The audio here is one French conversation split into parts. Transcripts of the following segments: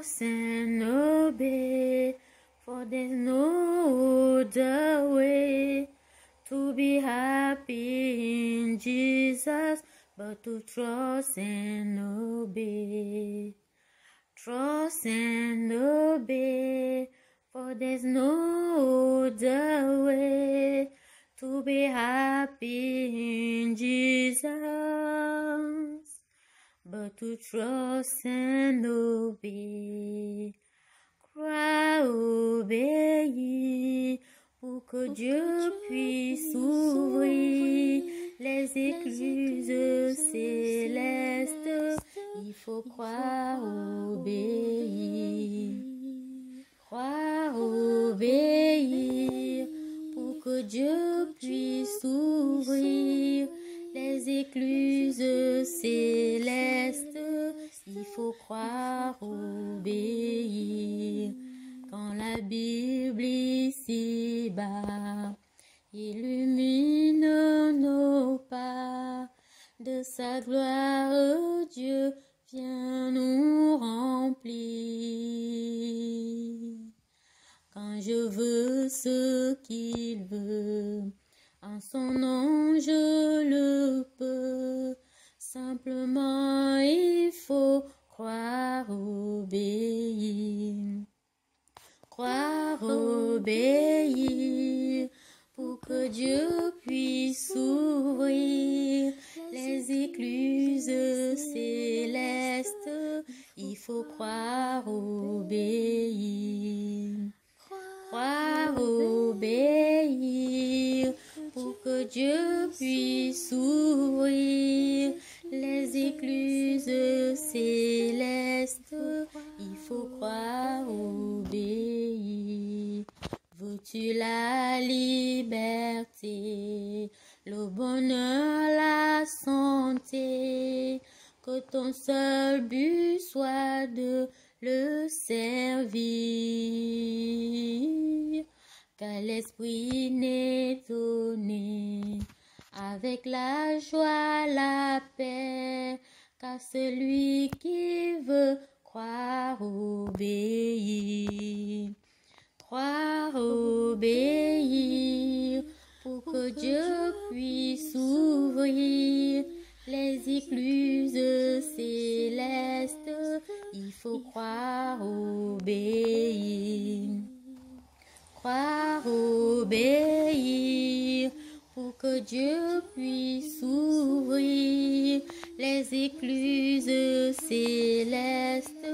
trust and obey, for there's no other way to be happy in Jesus, but to trust and obey. Trust and obey, for there's no other way to be happy in Jesus, but to trust and obey. Crois, obéis, pour que Dieu puisse ouvrir les écluses célestes. Il faut croire, obéir. Croire, obéir, pour que Dieu puisse ouvrir les écluses célestes. Il faut croire, obéir. Quand la Bible ici-bas illumine nos pas, de sa gloire Dieu vient nous remplir. Quand je veux ce qu'il veut, en son nom je le peux. Simplement il faut croire, obéir. Croire, obéir, pour que Dieu puisse ouvrir les écluses célestes. Il faut croire, obéir. Croire, obéir, pour que Dieu puisse ouvrir les écluses célestes. Il faut croire, obéir. Veux-tu la liberté, le bonheur, la santé, que ton seul but soit de le servir, qu'à l'esprit n'est donné, avec la joie, la paix, qu'à celui qui veut croire, obéir. Croire, obéir, pour que Dieu puisse ouvrir les écluses célestes. Il faut croire, obéir. Croire, obéir, pour que Dieu puisse ouvrir les écluses célestes.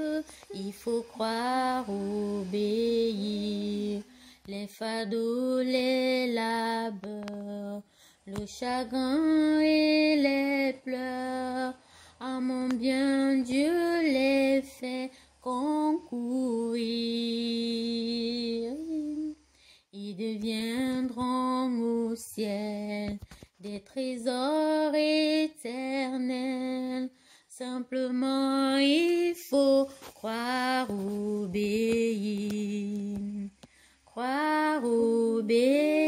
Il faut croire, obéir. Les fardeaux, les labeurs, le chagrin et les pleurs, à mon bien Dieu les fait concourir. Ils deviendront au ciel des trésors éternels. Simplement il faut croire, obéir. Croire, obéir,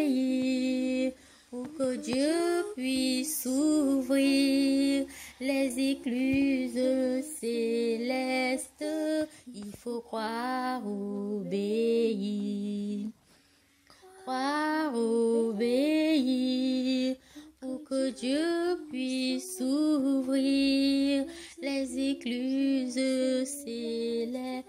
pour que Dieu puisse ouvrir les écluses célestes. Il faut croire, obéir. Croire, obéir, pour que Dieu puisse ouvrir les écluses célestes.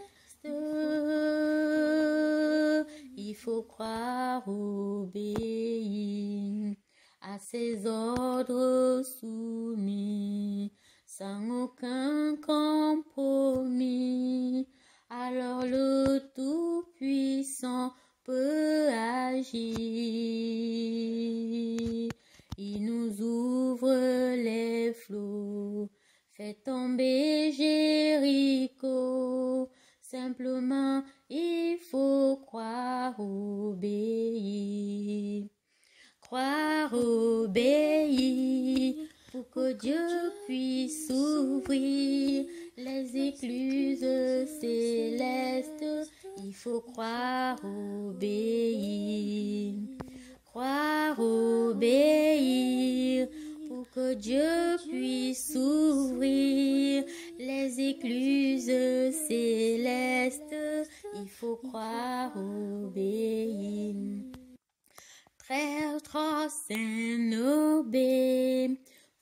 Il faut croire, obéir à ses ordres soumis, sans aucun compromis. Alors le Tout-Puissant peut agir. Il nous ouvre les flots, fait tomber Jéricho. Simplement, il faut croire, obéir. Croire, obéir, pour que Dieu puisse ouvrir les écluses célestes. Il faut croire, obéir. Croire, obéir, pour que Dieu puisse ouvrir les écluses célestes, il faut croire, obéir. Trust and obey,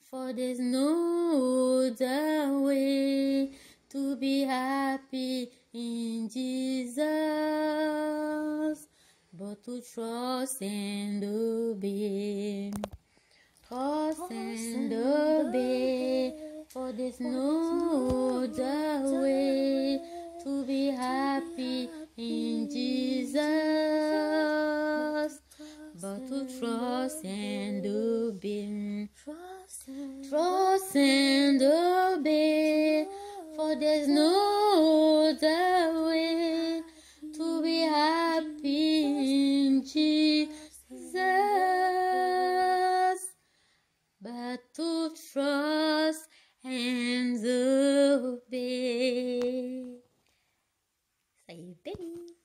for there's no other way to be happy in Jesus, but to trust and obey. Trust and obey, for there's no other way to be happy in Jesus, but to trust and obey. Trust and obey, for there's no other way to be happy in Jesus, but to trust and obey. Say baby.